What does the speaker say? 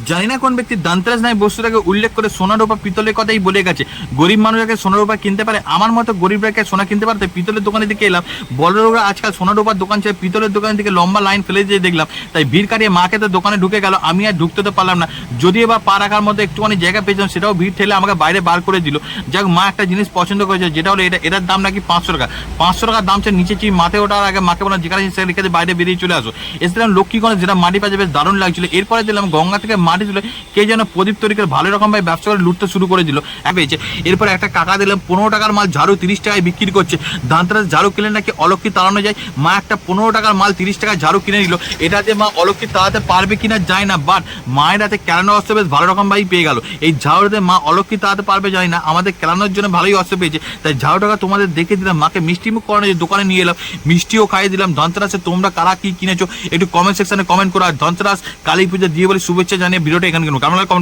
জানি না কোন ব্যক্তি ধনতেরাস নাই বস্তুটাকে উল্লেখ করে সোনা রূপা পিতলের কথাই বলে গেছে। গরিব মানুষকে সোনা রূপা কিনতে পারে, আমার মতো গরিবরাকে সোনা কিনতে পারে। তাই পিতলের দোকানের দিকে এলাম। বড়রা আজকাল সোনা রূপার দোকান ছেড়ে পিতলের দোকানের দিকে লম্বা লাইন ফেলে দিয়ে দেখলাম। তাই ভিড় কাটিয়ে মাকে তো দোকানে ঢুকে গেল, আমি আর ঢুকতে তো পারলাম না। যদিও বা পা রাখার মধ্যে একটুখানি জায়গা পেয়েছিলাম, সেটাও ভিড় ঠেলে আমাকে বাইরে বার করে দিল। যাক, মা একটা জিনিস পছন্দ করেছে, যেটা হলো এটার দাম নাকি 500 টাকা। 500 টাকার দাম সে নিচে চিপ মাথায় ওঠার আগে মাকে বললাম যেখানে সেখানে রেখে বাইরে বেরিয়ে চলে আসো। এসেছিলাম লক্ষ্মীগঞ্জ, যেটা মাটি পাশে বেশ দারুণ লাগছিল। এরপরে দিলাম গঙ্গা থেকে মাটি তুলে কে যেন প্রদীপ তৈরি করে ভালো রকম ভাবে ব্যবসা করে লুটতে শুরু করে দিল। পেয়েছে। এরপর একটা কাকা দিলাম 15 টাকার মাল ঝাড়ু 30 টাকায় বিক্রি করছে। ধনতেরাস ঝাড়ু কিনে নাকি অলক্ষী তাড়ানো যায়। মা একটা 15 টাকার মাল 30 টাকায় ঝাড়ু কিনে নিল। এটা যে মা অলক্ষী তাড়াতে পারবে কিনা যায় না, বাট মায়ের হাতে কেরানো অস্ত্র বেশ ভালো রকম ভাবেই পেয়ে গেল। এই ঝাড়ুতে মা অলক্ষী তাড়াতে পারবে জানি না, আমাদের কেরানোর জন্য ভালোই অস্ত্র পেয়েছে। তাই ঝাড়ু টাকা তোমাদের দেখে দিলাম। মাকে মিষ্টি মুখ করানো দোকানে নিয়ে এলাম, মিষ্টিও খাইয়ে দিলাম। ধনতেরাসে তোমরা কারা কি কিনেছো একটু কমেন্ট সেকশনে কমেন্ট করো। আর ধনতেরাস কালী পুজো দিয়ে বলে শুভেচ্ছা জানিয়ে ভিডিওটা এখানে কেন